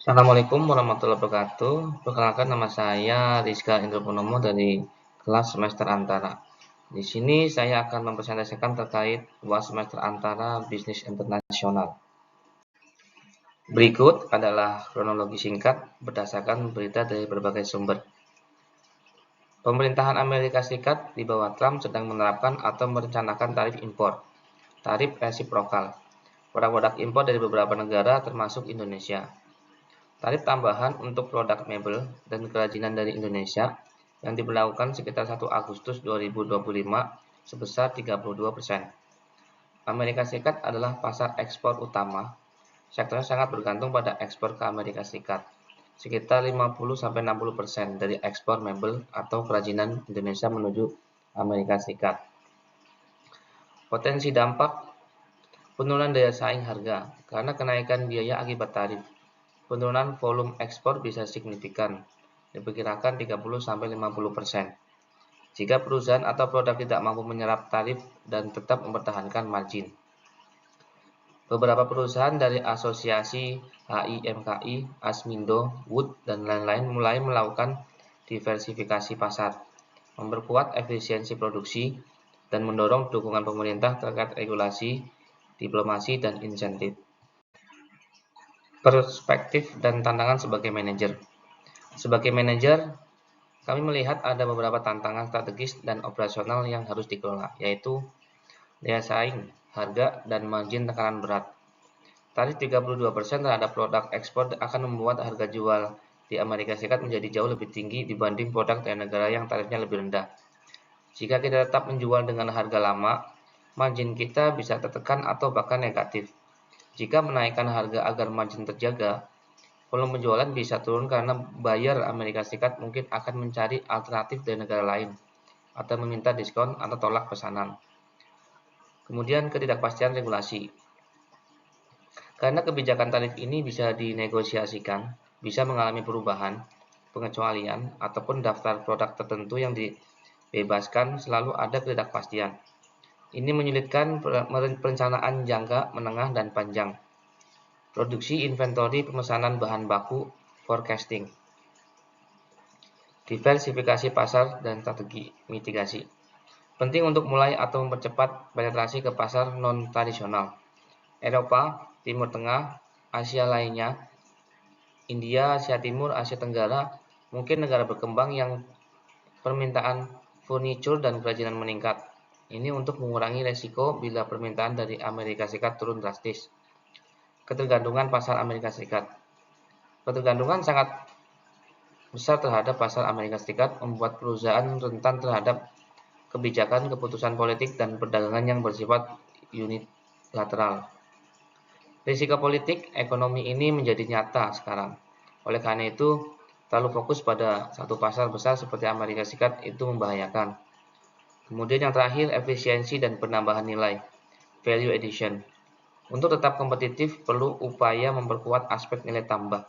Assalamualaikum warahmatullahi wabarakatuh. Perkenalkan nama saya Rizka Indra Purnomo dari kelas semester antara. Di sini saya akan mempresentasikan terkait UAS semester antara bisnis internasional. Berikut adalah kronologi singkat berdasarkan berita dari berbagai sumber. Pemerintahan Amerika Serikat di bawah Trump sedang menerapkan atau merencanakan tarif impor, tarif resiprokal, pada produk impor dari beberapa negara termasuk Indonesia. Tarif tambahan untuk produk mebel dan kerajinan dari Indonesia yang diberlakukan sekitar 1 Agustus 2025 sebesar 32%. Amerika Serikat adalah pasar ekspor utama. Sektornya sangat bergantung pada ekspor ke Amerika Serikat. Sekitar 50-60% dari ekspor mebel atau kerajinan Indonesia menuju Amerika Serikat. Potensi dampak penurunan daya saing harga karena kenaikan biaya akibat tarif. Penurunan volume ekspor bisa signifikan, diperkirakan 30-50%, jika perusahaan atau produk tidak mampu menyerap tarif dan tetap mempertahankan margin. Beberapa perusahaan dari Asosiasi HIMKI, Asmindo, Wood, dan lain-lain mulai melakukan diversifikasi pasar, memperkuat efisiensi produksi, dan mendorong dukungan pemerintah terkait regulasi, diplomasi, dan insentif. Perspektif dan tantangan sebagai manajer. Sebagai manajer, kami melihat ada beberapa tantangan strategis dan operasional yang harus dikelola, yaitu daya saing, harga, dan margin tekanan berat. Tarif 32% terhadap produk ekspor akan membuat harga jual di Amerika Serikat menjadi jauh lebih tinggi dibanding produk dari negara yang tarifnya lebih rendah. Jika kita tetap menjual dengan harga lama, margin kita bisa tertekan atau bahkan negatif. Jika menaikkan harga agar margin terjaga, volume penjualan bisa turun karena buyer Amerika Serikat mungkin akan mencari alternatif dari negara lain atau meminta diskon atau tolak pesanan. Kemudian ketidakpastian regulasi. Karena kebijakan tarif ini bisa dinegosiasikan, bisa mengalami perubahan, pengecualian, ataupun daftar produk tertentu yang dibebaskan, selalu ada ketidakpastian. Ini menyulitkan perencanaan jangka menengah dan panjang. Produksi inventory pemesanan bahan baku, forecasting. Diversifikasi pasar dan strategi mitigasi. Penting untuk mulai atau mempercepat penetrasi ke pasar non-tradisional. Eropa, Timur Tengah, Asia lainnya, India, Asia Timur, Asia Tenggara, mungkin negara berkembang yang permintaan furniture dan kerajinan meningkat. Ini untuk mengurangi resiko bila permintaan dari Amerika Serikat turun drastis. Ketergantungan pasar Amerika Serikat. Ketergantungan sangat besar terhadap pasar Amerika Serikat membuat perusahaan rentan terhadap kebijakan, keputusan politik, dan perdagangan yang bersifat unilateral. Risiko politik ekonomi ini menjadi nyata sekarang. Oleh karena itu, terlalu fokus pada satu pasar besar seperti Amerika Serikat itu membahayakan. Kemudian yang terakhir, efisiensi dan penambahan nilai, value addition. Untuk tetap kompetitif, perlu upaya memperkuat aspek nilai tambah,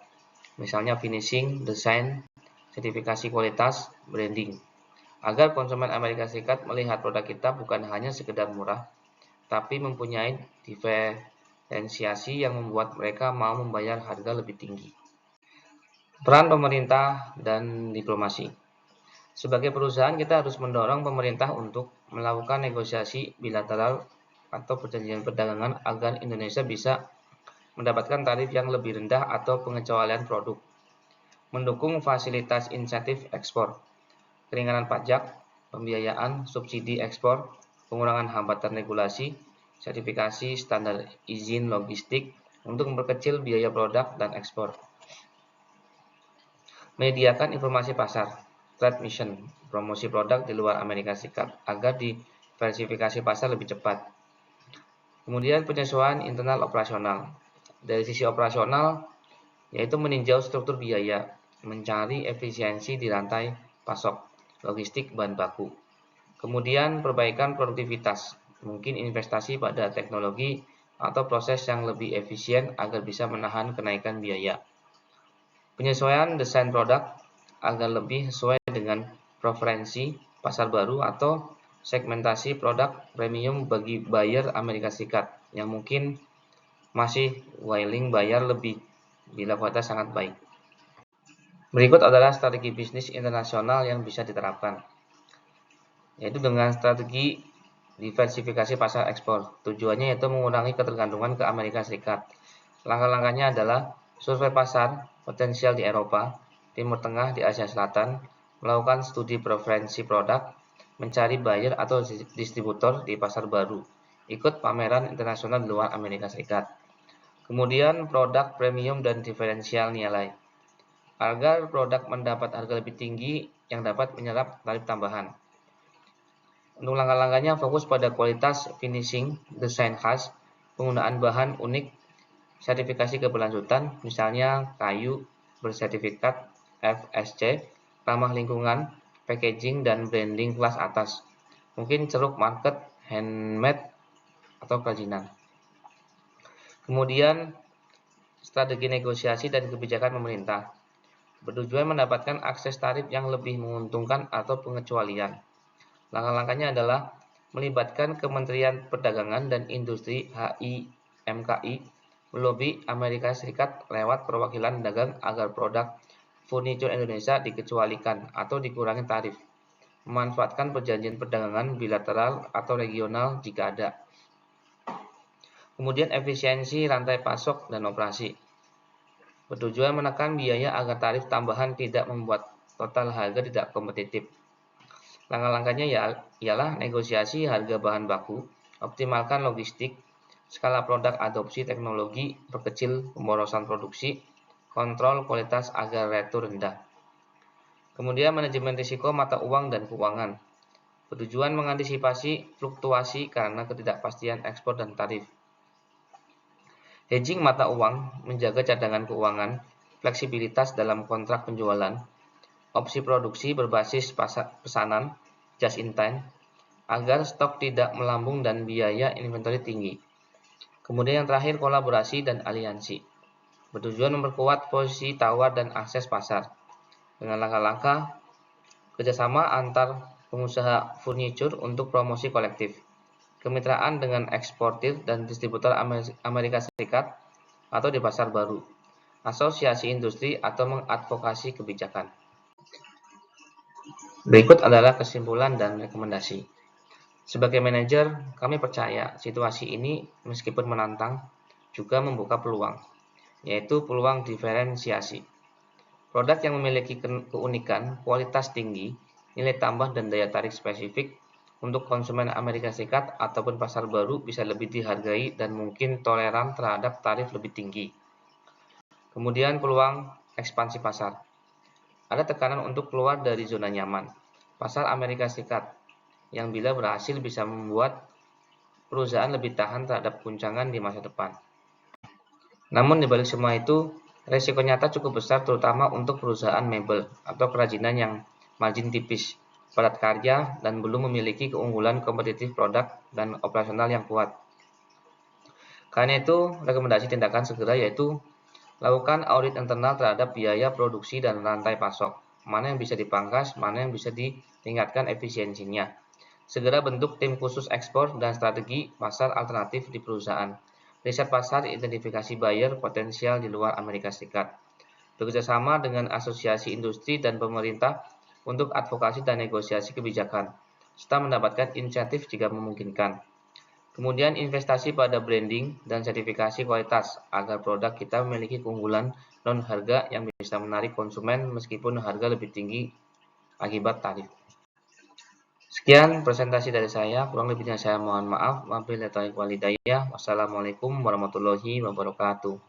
misalnya finishing, desain, sertifikasi kualitas, branding, agar konsumen Amerika Serikat melihat produk kita bukan hanya sekedar murah, tapi mempunyai diferensiasi yang membuat mereka mau membayar harga lebih tinggi. Peran pemerintah dan diplomasi. Sebagai perusahaan, kita harus mendorong pemerintah untuk melakukan negosiasi bilateral atau perjanjian perdagangan agar Indonesia bisa mendapatkan tarif yang lebih rendah atau pengecualian produk. Mendukung fasilitas insentif ekspor, keringanan pajak, pembiayaan, subsidi ekspor, pengurangan hambatan regulasi, sertifikasi standar izin logistik untuk memperkecil biaya produk dan ekspor. Menyediakan informasi pasar, trade mission, promosi produk di luar Amerika Serikat agar diversifikasi pasar lebih cepat. Kemudian penyesuaian internal operasional. Dari sisi operasional, yaitu meninjau struktur biaya, mencari efisiensi di rantai pasok, logistik bahan baku. Kemudian perbaikan produktivitas, mungkin investasi pada teknologi atau proses yang lebih efisien agar bisa menahan kenaikan biaya. Penyesuaian desain produk agar lebih sesuai dengan preferensi pasar baru atau segmentasi produk premium bagi buyer Amerika Serikat yang mungkin masih willing bayar lebih bila kualitas sangat baik. Berikut adalah strategi bisnis internasional yang bisa diterapkan, yaitu dengan strategi diversifikasi pasar ekspor. Tujuannya yaitu mengurangi ketergantungan ke Amerika Serikat. Langkah-langkahnya adalah survei pasar potensial di Eropa, Timur Tengah, di Asia Selatan, melakukan studi preferensi produk, mencari buyer atau distributor di pasar baru, ikut pameran internasional di luar Amerika Serikat. Kemudian produk premium dan diferensial nilai, agar produk mendapat harga lebih tinggi yang dapat menyerap tarif tambahan. Untuk langkah-langkahnya fokus pada kualitas finishing, desain khas, penggunaan bahan unik, sertifikasi keberlanjutan, misalnya kayu bersertifikat FSC, ramah lingkungan, packaging, dan branding kelas atas. Mungkin ceruk market, handmade, atau kerajinan. Kemudian strategi negosiasi dan kebijakan pemerintah, bertujuan mendapatkan akses tarif yang lebih menguntungkan atau pengecualian. Langkah-langkahnya adalah melibatkan Kementerian Perdagangan dan Industri (HIMKI), melobi Amerika Serikat lewat perwakilan dagang agar produk furniture Indonesia dikecualikan atau dikurangi tarif, memanfaatkan perjanjian perdagangan bilateral atau regional jika ada. Kemudian efisiensi rantai pasok dan operasi, bertujuan menekan biaya agar tarif tambahan tidak membuat total harga tidak kompetitif. Langkah-langkahnya ialah negosiasi harga bahan baku, optimalkan logistik, skala produk adopsi teknologi, perkecil pemborosan produksi, kontrol kualitas agar retur rendah. Kemudian manajemen risiko mata uang dan keuangan, bertujuan mengantisipasi fluktuasi karena ketidakpastian ekspor dan tarif. Hedging mata uang, menjaga cadangan keuangan, fleksibilitas dalam kontrak penjualan, opsi produksi berbasis pesanan, just in time, agar stok tidak melambung dan biaya inventory tinggi. Kemudian yang terakhir, kolaborasi dan aliansi, bertujuan memperkuat posisi tawar dan akses pasar dengan langkah-langkah kerjasama antar pengusaha furniture untuk promosi kolektif, kemitraan dengan eksportir dan distributor Amerika Serikat atau di pasar baru, asosiasi industri atau mengadvokasi kebijakan. Berikut adalah kesimpulan dan rekomendasi. Sebagai manajer, kami percaya situasi ini meskipun menantang, juga membuka peluang, yaitu peluang diferensiasi. Produk yang memiliki keunikan, kualitas tinggi, nilai tambah dan daya tarik spesifik untuk konsumen Amerika Serikat ataupun pasar baru bisa lebih dihargai dan mungkin toleran terhadap tarif lebih tinggi. Kemudian peluang ekspansi pasar. Ada tekanan untuk keluar dari zona nyaman, pasar Amerika Serikat, yang bila berhasil bisa membuat perusahaan lebih tahan terhadap guncangan di masa depan. Namun di balik semua itu, resiko nyata cukup besar terutama untuk perusahaan mebel atau kerajinan yang margin tipis, padat karya, dan belum memiliki keunggulan kompetitif produk dan operasional yang kuat. Karena itu, rekomendasi tindakan segera yaitu lakukan audit internal terhadap biaya produksi dan rantai pasok, mana yang bisa dipangkas, mana yang bisa ditingkatkan efisiensinya. Segera bentuk tim khusus ekspor dan strategi pasar alternatif di perusahaan. Riset pasar, identifikasi buyer potensial di luar Amerika Serikat. Bekerjasama dengan asosiasi industri dan pemerintah untuk advokasi dan negosiasi kebijakan, serta mendapatkan insentif jika memungkinkan. Kemudian investasi pada branding dan sertifikasi kualitas agar produk kita memiliki keunggulan non-harga yang bisa menarik konsumen meskipun harga lebih tinggi akibat tarif. Sekian presentasi dari saya, kurang lebihnya saya mohon maaf. Wabillahi taufiq wal hidayah. Wassalamualaikum warahmatullahi wabarakatuh.